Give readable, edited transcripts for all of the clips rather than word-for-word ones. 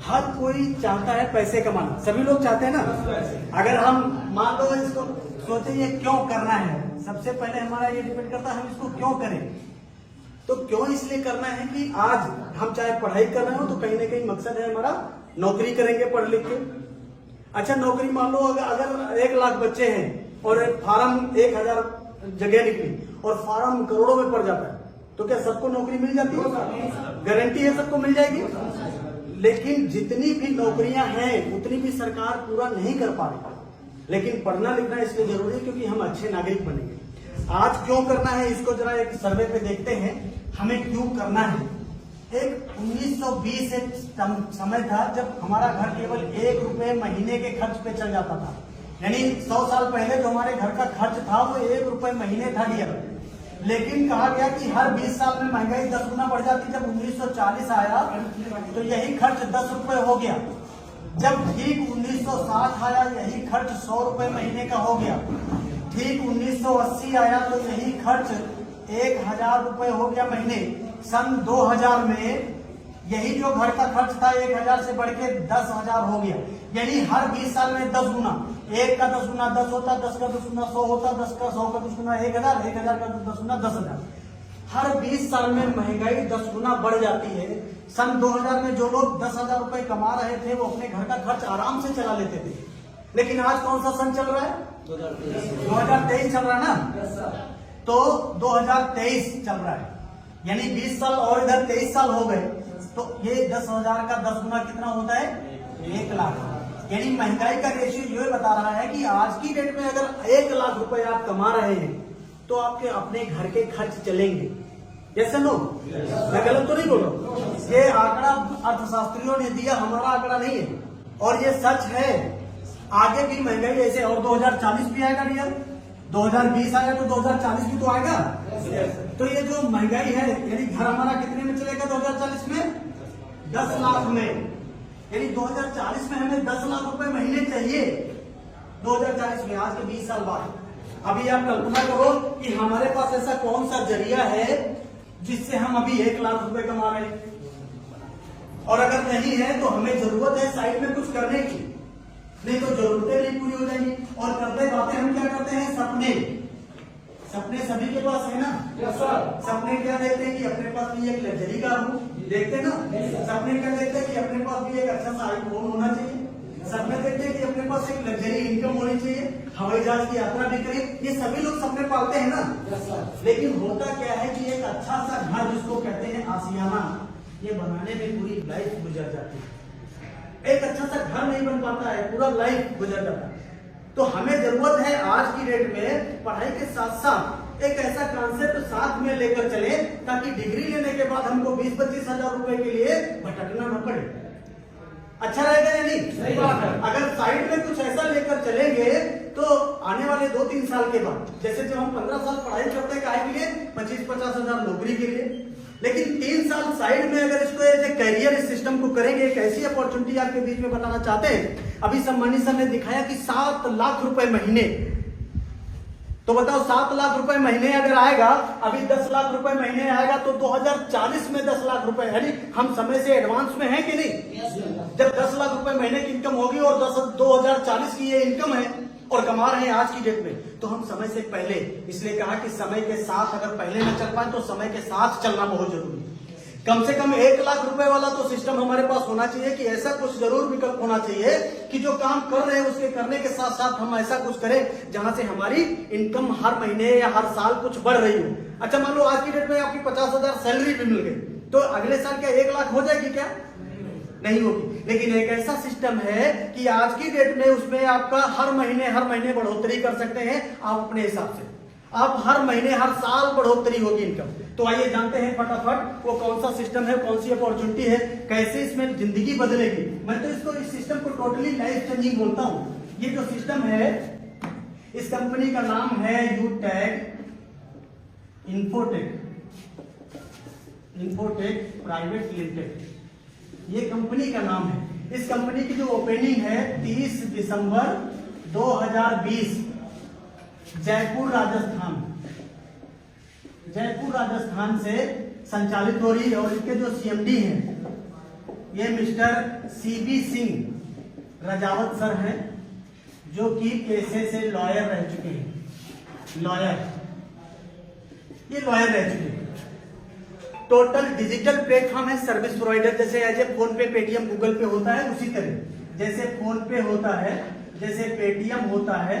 हर कोई चाहता है पैसे कमाना, सभी लोग चाहते हैं ना। अगर हम मान लो इसको सोचे ये क्यों करना है, सबसे पहले हमारा ये डिपेंड करता है हम इसको क्यों करें। तो क्यों इसलिए करना है कि आज हम चाहे पढ़ाई कर रहे हो तो कहीं ना कहीं मकसद है हमारा नौकरी करेंगे पढ़ लिख के। अच्छा नौकरी मान लो अगर 1 लाख बच्चे हैं और फार्म 1000 जगह निकली और फार्म करोड़ों में पड़ जाता है तो क्या सबको नौकरी मिल जाती है? गारंटी है सबको मिल जाएगी। लेकिन जितनी भी नौकरियां हैं उतनी भी सरकार पूरा नहीं कर पा रही। लेकिन पढ़ना लिखना इसलिए जरूरी है क्योंकि हम अच्छे नागरिक बनेंगे। आज क्यों करना है इसको जरा एक सर्वे पे देखते हैं, हमें क्यों करना है। एक 1920 एक समय था जब हमारा घर केवल 1 रुपए महीने के खर्च पे चल जाता था। यानी 100 साल पहले जो हमारे घर का खर्च था वो 1 रुपए महीने था डियर। लेकिन कहा गया कि हर 20 साल में महंगाई 10 गुना बढ़ जाती। जब 1940 आया तो यही खर्च 10 रुपए हो गया। जब ठीक 1960 आया यही खर्च 100 रुपए महीने का हो गया। ठीक 1980 आया तो यही खर्च 1000 रुपए हो गया महीने। सन 2000 में यही जो घर का खर्च था 1000 से बढ़ के 10,000 हो गया। यानी हर 20 साल में 10 गुना। 1 का 10 गुना 10 होता, 10 का 10 गुना 100 होता, 10 का 100 का 10 गुना 1000, 1000 का 10 गुना 10,000। हर 20 साल में महंगाई 10 गुना बढ़ जाती है। सन 2000 में जो लोग 10,000 रुपए कमा रहे थे वो अपने घर का खर्च आराम से चला लेते थे। लेकिन आज कौन सा सन चल रहा है? 2023 चल रहा है ना। तो 2023 चल रहा है यानी 20 साल और इधर 23 साल हो गए तो ये 10,000 का 10 गुना कितना होता है? 1 लाख। यानी महंगाई का रेशियो ये बता रहा है कि आज की डेट में अगर 1 लाख रुपए आप कमा रहे हैं तो आपके अपने घर के खर्च चलेंगे। Yes no? मैं गलत तो नहीं बोल रहा हूं। ये आंकड़ा अर्थशास्त्रियों ने दिया, हमारा आंकड़ा नहीं है और ये सच है। आगे भी महंगाई ऐसे और 2040 भी आएगा भैया। 2020 आएगा तो 2040 भी तो आएगा। तो ये जो महंगाई है यानी घर हमारा कितने में चलेगा 2040 में? 10 लाख में। यानी 2040 में हमें 10 लाख रुपए महीने चाहिए। 2040 में, आज के 20 साल बाद। अभी आप कल्पना करो कि हमारे पास ऐसा कौन सा जरिया है जिससे हम अभी 1 लाख रुपए कमा रहे हैं। और अगर नहीं है तो हमें जरूरत है साइड में कुछ करने की, नहीं तो जरूरतें नहीं पूरी हो जाएंगी। और करते बातें हम क्या करते हैं? सपने। सपने सभी के पास है ना? सपने क्या देखते हैं कि अपने पास भी एक लग्जरी कार हो, देखते ना। सपने क्या देखते हैं कि अपने पास भी एक अच्छा सा आईफोन होना चाहिए। सपने देखते हैं कि अपने पास एक लग्जरी इनकम होनी चाहिए, हवाई जहाज की यात्रा भी करें। ये सभी लोग सपने पालते हैं ना। लेकिन होता क्या है कि एक अच्छा सा घर जिसको कहते हैं आशियाना, ये बनाने में पूरी लाइफ गुजर जाती है। एक अच्छा सा घर नहीं बन पाता है, पूरा लाइफ गुजर जाता है। तो हमें जरूरत है आज की डेट में पढ़ाई के साथ साथ एक ऐसा कॉन्सेप्ट साथ में लेकर चले ताकि डिग्री लेने के बाद हमको 20-25 हजार रुपए के लिए भटकना न पड़े। अच्छा रहेगा या नहीं? सही बात है। अगर साइड में कुछ ऐसा लेकर चलेंगे तो आने वाले 2-3 साल के बाद, जैसे जब हम 15 साल पढ़ाई करते हैं काहे के लिए? 25-50 हजार नौकरी के लिए। लेकिन 3 साल साइड में अगर इसको एज ए कैरियर इस सिस्टम को करेंगे, एक ऐसी अपॉर्चुनिटी आपके बीच में बताना चाहते हैं। अभी सम्मानी सर ने दिखाया कि 7 लाख रुपए महीने। तो बताओ 7 लाख रुपए महीने अगर आएगा, अभी 10 लाख रुपए महीने आएगा तो 2040 में 10 लाख रुपए, यानी हम समय से एडवांस में हैं कि नहीं? जब 10 लाख रुपए महीने की इनकम होगी और 2040 की ये इनकम है और कमा रहे हैं आज की डेट में, तो हम समय से पहले, इसलिए कहा कि समय के साथ अगर पहले न चल पाए तो समय के साथ चलना बहुत जरूरी है। कम से कम 1 लाख रुपए वाला तो सिस्टम हमारे पास होना चाहिए कि ऐसा कुछ जरूर विकल्प होना चाहिए कि जो काम कर रहे हैं उसके करने के साथ साथ हम ऐसा कुछ करें जहां से हमारी इनकम हर महीने या हर साल कुछ बढ़ रही हो। अच्छा मान लो आज की डेट में आपकी 50,000 सैलरी भी मिल गई तो अगले साल क्या 1 लाख हो जाएगी? क्या नहीं होगी। लेकिन एक ऐसा सिस्टम है कि आज की डेट में उसमें आपका हर महीने बढ़ोतरी कर सकते हैं आप अपने हिसाब से। आप हर महीने हर साल बढ़ोतरी होगी इनकम। तो आइए जानते हैं फटाफट वो कौन सा सिस्टम है, कौन सी अपॉर्चुनिटी है, कैसे इसमें जिंदगी बदलेगी। मैं तो इसको इस सिस्टम को टोटली लाइफ चेंजिंग बोलता हूं। ये जो सिस्टम है इस कंपनी का नाम है यूटैग इन्फोटेक प्राइवेट लिमिटेड। ये कंपनी का नाम है। इस कंपनी की जो ओपनिंग है 30 दिसंबर 2020 जयपुर राजस्थान से संचालित हो रही है। और इसके जो सीएमडी हैं ये mister CB Singh Rajawat sir हैं, जो कि पेशे से लॉयर रह चुके हैं। ये लॉयर रह चुके हैं। टोटल डिजिटल प्लेटफॉर्म है सर्विस प्रोवाइडर, जैसे एज ए फोन पे, पेटीएम, गूगल पे होता है, उसी तरह जैसे फोन पे होता है, जैसे पेटीएम होता है,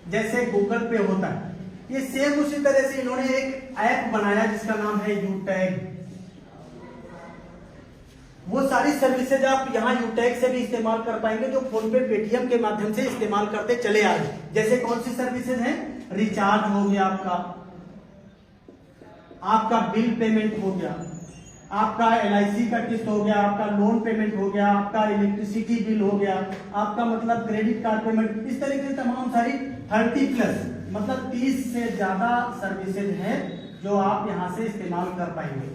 जैसे गूगल पे होता है, ये सेम उसी तरह से इन्होंने एक ऐप बनाया जिसका नाम है यूटैग। वो सारी सर्विसेज आप यहाँ यूटैग से भी इस्तेमाल कर पाएंगे जो फोन पे, पेटीएम के माध्यम से इस्तेमाल करते चले आ रहे। जैसे कौन सी सर्विसेज हैं? रिचार्ज हो गया, आपका बिल पेमेंट हो गया, आपका LIC का किस्त हो गया, आपका लोन पेमेंट हो गया, आपका इलेक्ट्रिसिटी बिल हो गया, आपका मतलब क्रेडिट कार्ड पेमेंट, इस तरीके से तमाम सारी 30+ मतलब 30 से ज्यादा सर्विसेज हैं जो आप यहां से इस्तेमाल कर पाएंगे।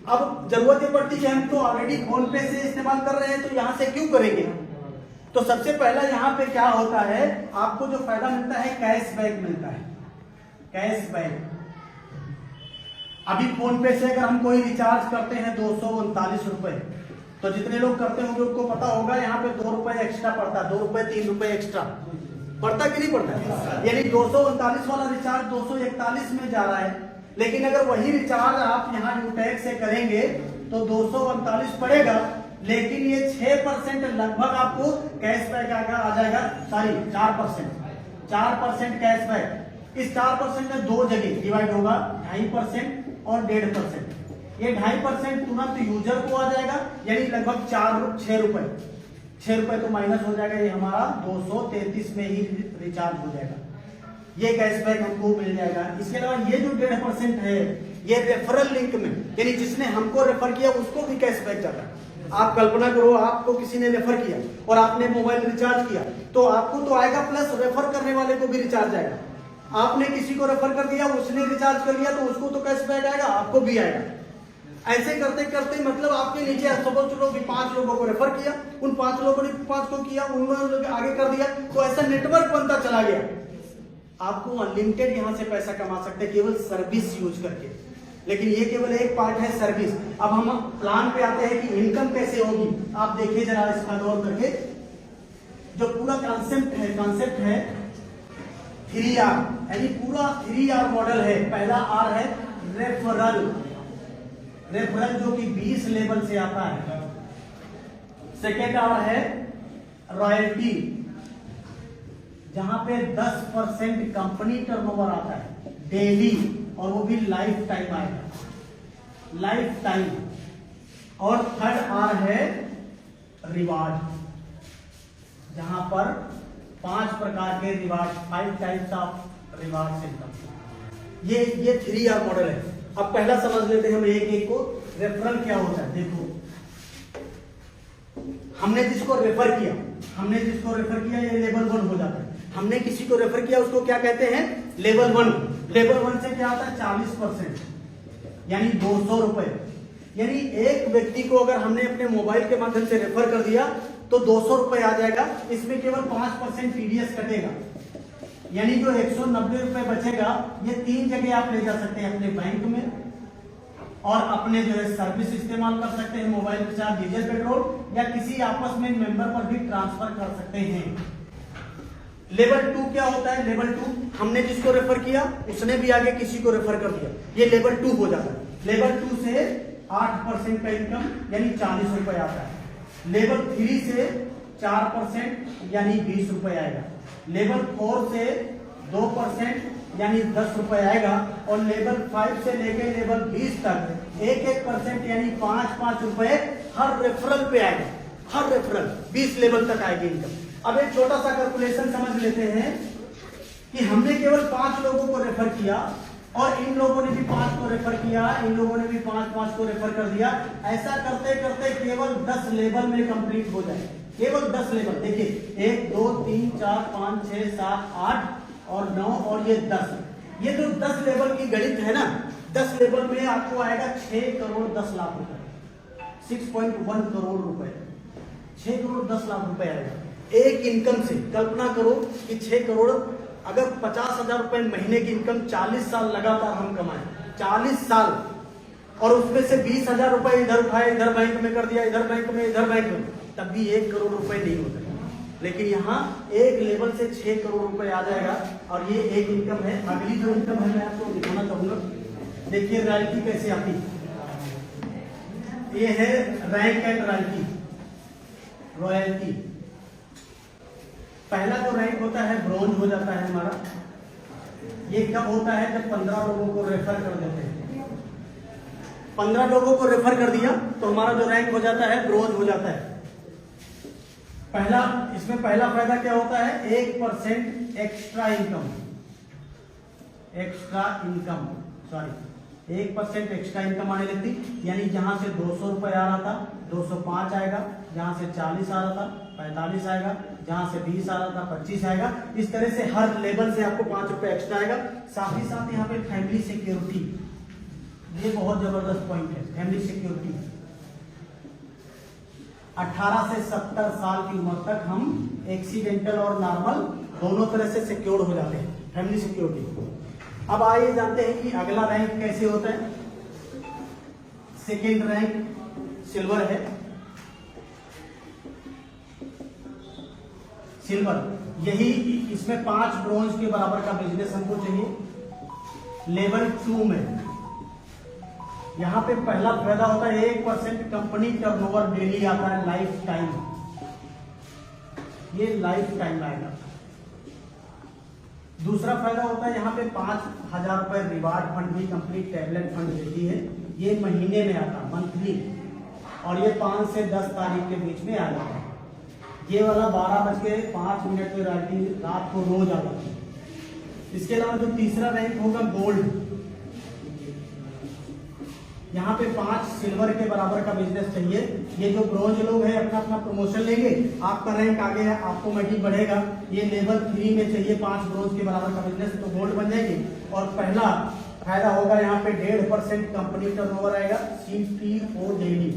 अब जरूरत ये पड़ती है हम तो ऑलरेडी फोन पे से इस्तेमाल कर रहे हैं, तो यहां से क्यों करेंगे? तो सबसे पहला यहाँ पे क्या होता है, आपको जो फायदा मिलता है कैशबैक मिलता है। कैशबैक अभी फोन पे से अगर हम कोई रिचार्ज करते हैं 239 रुपए, तो जितने लोग करते होंगे उनको पता होगा यहाँ पे 2 रुपए एक्स्ट्रा पड़ता है, 2 रुपए 3 रुपए एक्स्ट्रा पड़ता कि नहीं पड़ता? यानी 239 वाला रिचार्ज 241 में जा रहा है। लेकिन अगर वही रिचार्ज आप यहाँ यूटैग से करेंगे तो 239 पड़ेगा, लेकिन ये 6% लगभग आपको कैशबैक आ जाएगा, सॉरी 4% कैशबैक। इस 4% में दो जगह डिवाइड होगा, 2.5% और 1.5%। ये 2.5% तुरंत यूजर को आ जाएगा, यानी लगभग 6 रुपए तो माइनस हो जाएगा, ये हमारा 233 में ही रिचार्ज हो जाएगा, ये कैशबैक हमको मिल जाएगा। इसके अलावा ये जो 1.5% है ये रेफरल लिंक में, यानी जिसने हमको रेफर किया उसको भी कैशबैक जाता है। आप कल्पना करो, आपको किसी ने रेफर किया और आपने मोबाइल रिचार्ज किया तो आपको तो आएगा, प्लस रेफर करने वाले को भी रिचार्ज आएगा। आपने किसी को रेफर कर दिया, उसने रिचार्ज कर लिया तो उसको तो कैशबैक आएगा, आपको भी आएगा। ऐसे करते करते मतलब आपके नीचे सपोज चलो 5 लोगों को रेफर किया, उन 5 लोगों ने 5 को किया, उन्होंने आगे कर दिया, तो ऐसा नेटवर्क बनता चला गया। आपको अनलिमिटेड यहां से पैसा कमा सकते हैं केवल सर्विस यूज करके, लेकिन ये केवल एक पार्ट है सर्विस। अब हम प्लान पे आते हैं कि इनकम कैसे होगी। आप देखिए जरा इसका गौर करके, जो पूरा कॉन्सेप्ट है 3R, यानी पूरा 3R मॉडल है। पहला R है रेफरल जो कि 20 लेवल से आता है। सेकेंड R है रॉयल्टी, जहां पे 10% कंपनी टर्नओवर आता है डेली, और वो भी लाइफ टाइम आएगा, लाइफ टाइम। और थर्ड R है रिवार्ड, जहां पर 5 प्रकार के reward, 5 types of reward system. ये 3R मॉडल है। अब पहला समझ लेते हैं हम एक एक को। रेफरल क्या होता है? देखो, हमने जिसको रेफर किया ये लेवल 1 हो जाता है। हमने किसी को रेफर किया उसको क्या कहते हैं? लेवल 1। लेवल 1 से क्या आता है? 40%, यानी 200 रुपए। यानी एक व्यक्ति को अगर हमने अपने मोबाइल के माध्यम से रेफर कर दिया तो 200 रुपए आ जाएगा। इसमें केवल 5% TDS कटेगा, यानी जो 190 रुपए बचेगा ये 3 जगह आप ले जा सकते हैं, अपने बैंक में, और अपने जो है सर्विस इस्तेमाल कर सकते हैं, मोबाइल रिचार्ज, डीजल, पेट्रोल, या किसी आपस में मेंबर पर भी ट्रांसफर कर सकते हैं। लेवल 2 क्या होता है? लेवल 2 हमने जिसको रेफर किया उसने भी आगे किसी को रेफर कर दिया, ये लेवल 2 हो जाता है। लेवल 2 से 8% का इनकम यानी 40 रुपए आता है। लेवल 3 से 4% यानी 20 रुपए आएगा। लेवल 4 से 2% यानी 10 रुपए आएगा। और लेवल 5 से लेकर लेवल 20 तक 1% यानी 5 रुपए हर रेफरल पे आएगा। हर रेफरल 20 लेवल तक आएगी इनकम। अब एक छोटा सा कैलकुलेशन समझ लेते हैं कि हमने केवल 5 लोगों को रेफर किया और इन लोगों ने भी 5 को रेफर किया, इन लोगों ने भी 5 को रेफर कर दिया। ऐसा करते करते केवल 10 लेवल में कंप्लीट हो जाए। केवल 10 लेवल। देखिए 1 2 3 4 5 6 7 8 और 9 और ये 10। ये जो 10 लेवल की गणित है ना, 10 लेवल में आपको आएगा 6 करोड़ 10 लाख रुपए, 6.1 करोड़ रुपए, 6 करोड़ 10 लाख रुपए आएगा एक इनकम से। कल्पना करो कि 6 करोड़, अगर 50,000 रुपए महीने की इनकम 40 साल लगातार हम कमाएं, 40 साल, और उसमें से 20,000 रुपए इधर उठाए, इधर बैंक में कर दिया, इधर बैंक में, इधर बैंक में, तब भी 1 करोड़ रुपए नहीं होता। लेकिन यहाँ एक लेवल से 6 करोड़ रुपए आ जाएगा। और ये एक इनकम है। अगली जो इनकम है मैं आपको दिखाना चाहूंगा। देखिए रॉयल्टी कैसे आती, ये है रैंक एंड रॉयल्टी। रॉयल्टी पहला जो रैंक होता है ब्रॉन्ज हो जाता है हमारा। ये कब होता है? जब 15 लोगों को रेफर कर देते हैं। 15 लोगों को रेफर कर दिया तो हमारा जो रैंक हो जाता है ब्रॉन्ज हो जाता है। पहला, इसमें पहला फायदा क्या होता है? 1% extra income. Extra income, sorry 1% extra income आने लगती। यानी जहां से 200 रुपए आ रहा था 205 आएगा, जहां से 40 आ रहा था 45 आएगा, जहां से 20 आ रहा था 25 आएगा। इस तरह से हर लेवल से आपको 5 रुपए एक्स्ट्रा आएगा। साथ ही साथ यहाँ पे फैमिली सिक्योरिटी, ये बहुत जबरदस्त पॉइंट है। फैमिली सिक्योरिटी 18 से 70 साल की उम्र तक हम एक्सीडेंटल और नॉर्मल दोनों तरह से सिक्योर हो जाते हैं। Family security. अब आइए जानते हैं कि अगला रैंक कैसे होता है। सेकेंड रैंक सिल्वर है। सिल्वर, यही इसमें 5 ब्रॉन्ज के बराबर का बिजनेस हमको चाहिए। लेवल 2 में यहां पे पहला फायदा होता है 1% कंपनी टर्नओवर डेली आता है, लाइफ टाइम। ये लाइफ टाइम आएगा। दूसरा फायदा होता है यहाँ पे 5,000 रुपए रिवार्ड फंड भी कंपनी टैबलेट फंड देती है। ये महीने में आता, मंथली, और ये 5 से 10 तारीख के बीच में आ जाता है। ये वाला 12:05 पे रात को रोज आ जाता है। इसके अलावा जो तीसरा रैंक होगा गोल्ड, यहाँ पे 5 सिल्वर के बराबर का बिजनेस चाहिए। ये जो ब्रॉन्ज लोग हैं अपना अपना प्रमोशन लेंगे, आपका रैंक आगे है, आपको मल्टी बढ़ेगा। ये लेवल 3 में चाहिए 5 ब्रॉन्ज के बराबर का बिजनेस, तो गोल्ड बन जाएगी। और पहला फायदा होगा यहाँ पे 1.5% कंपनी टर्नओवर आएगा, CTO डेली।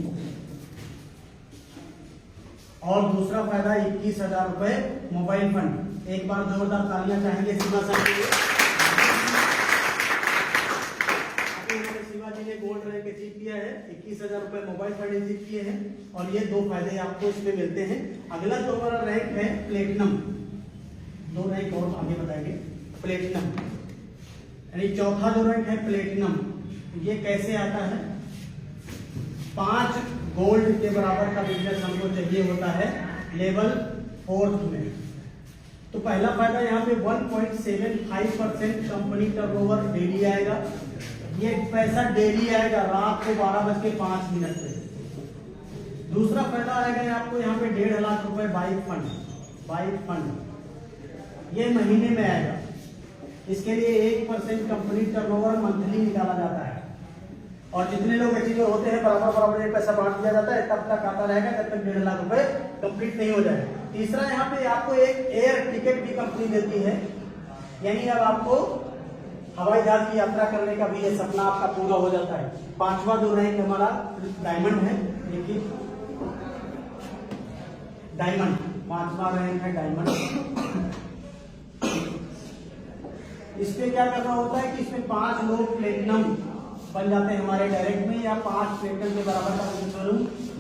और दूसरा फायदा 21,000 रुपए मोबाइल फंड। एक बार जोरदार तालियां चाहेंगे सीमा साहब के लिए। शिवाजी ने गोल्ड रैंक अचीव किया है, 21,000 रुपए मोबाइल फंड अचीव किए हैं। और ये 2 फायदे आपको इसमें मिलते हैं। अगला जो हमारा रैंक है प्लेटिनम, 2 रैंक और आगे बताएंगे। प्लेटिनम यानी चौथा जो रैंक है प्लेटिनम, ये कैसे आता है? 5 गोल्ड के बराबर का बिजनेस हमको चाहिए होता है लेवल 4 में। तो पहला फायदा यहाँ पे 1.75% कंपनी टर्नओवर डेली आएगा। ये पैसा डेली आएगा रात को 12:05 पे। दूसरा फायदा आएगा आपको यहाँ पे 1.5 लाख रुपए बाइक फंड। बाइक फंड ये महीने में आएगा। इसके लिए 1% कंपनी टर्नओवर मंथली निकाला जाता है। और जितने लोग अचीवर होते हैं बराबर बराबर ये पैसा बांट दिया जाता है, तब तक आता रहेगा जब तक 1.5 लाख रुपए कंप्लीट नहीं हो जाए। तीसरा यहाँ पे आपको एक एयर टिकट भी कंपनी देती है। यानी अब आपको हवाई जहाज की यात्रा करने का भी ये सपना आपका पूरा हो जाता है। 5वां जो रैंक हमारा डायमंड है। देखिए डायमंड, 5वां रैंक है डायमंड। इसमें क्या करना होता है कि इसमें 5 लोग प्लेटिनम बन जाते हैं हमारे डायरेक्ट में, या 5 प्लेटिनम के बराबर का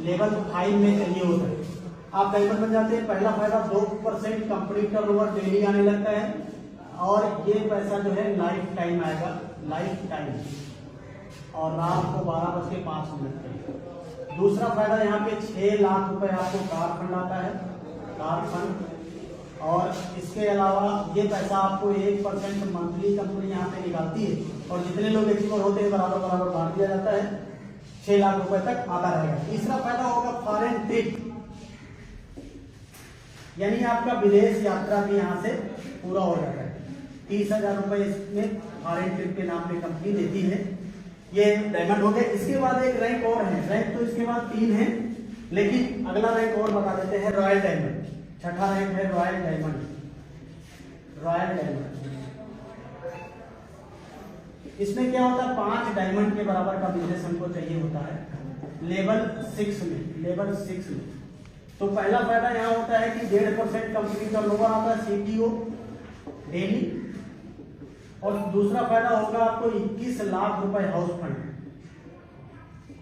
लेवल 5 में चाहिए होता है। आप डायमंड बन जाते हैं। पहला फायदा 2% कंपनी टर्नओवर डेली आने लगता है। और ये पैसा जो है लाइफ टाइम आएगा, लाइफ टाइम, और रात को 12:05 पे। दूसरा फायदा यहाँ पे 6 लाख रुपए आपको कार फंड आता है, कार फंड। और इसके अलावा ये पैसा आपको 1% मंथली कंपनी यहाँ पे निकालती है। और जितने लोग एक्सपोर्ट होते हैं बराबर बराबर बांट दिया जाता है। 6 लाख रुपए तक आता रहेगा। तीसरा फायदा होगा फॉरेन ट्रिप, यानी आपका विदेश यात्रा भी यहाँ से पूरा हो जाता है। 30,000 रुपए इसमें फॉरेन ट्रिप के नाम पे कंपनी देती है। ये डायमंड हो गए। इसके बाद एक रैंक और है। रैंक तो इसके बाद 3 है, लेकिन अगला रैंक और बता देते हैं, रॉयल डायमंड। छठा रैंक है रॉयल डायमंड। रॉयल डायमंड इसमें क्या होता है? 5 डायमंड के बराबर का बिजनेस हमको चाहिए होता है लेवल 6 में। लेवल 6 में तो पहला फायदा यहाँ होता है कि 1.5% कंपनी का टर्नओवर आता है, CTO डेली। और दूसरा फायदा होगा आपको 21 लाख रुपए हाउस फंड।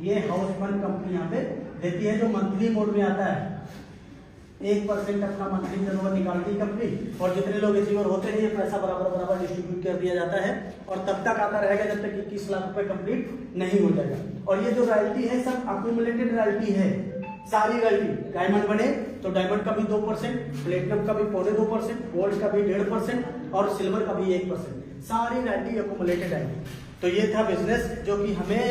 ये हाउस फंड कंपनी यहाँ पे देती है, जो मंथली मोड में आता है। 1% अपना मंथली टर्नओवर निकालती है कंपनी, और जितने लोग रिसीवर होते हैं ये पैसा बराबर बराबर डिस्ट्रीब्यूट कर दिया जाता है, और तब तक आता रहेगा जब तक 21 लाख रुपए कंप्लीट नहीं हो जाएगा। और ये जो रॉयल्टी है सब अक्यूमुलेटेड रॉयल्टी है, सारी रॉयल्टी। डायमंड बने तो डायमंड का भी 2%, प्लेटिनम का भी 2.25%, गोल्ड का भी 1.5% और सिल्वर का भी 1%, सारी रॉयल्टी अक्यूमुलेटेड है। तो ये था बिजनेस जो कि हमें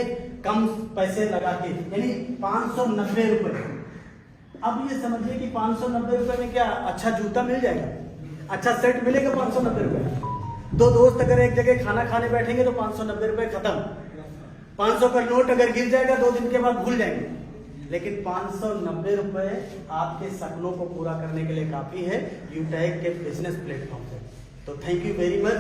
कम पैसे लगा के, यानी 590 रुपए। अब ये समझिए कि 590 रुपए में क्या अच्छा जूता मिल जाएगा, अच्छा सेट मिलेगा 590 रुपए। दो दोस्त अगर एक जगह खाना खाने बैठेंगे तो 590 रुपए खत्म। 500 का नोट अगर गिर जाएगा 2 दिन के बाद भूल जाएंगे, लेकिन 590 रुपए आपके सपनों को पूरा करने के लिए काफी है यूटैग के बिजनेस प्लेटफॉर्म पे। तो थैंक यू वेरी मच।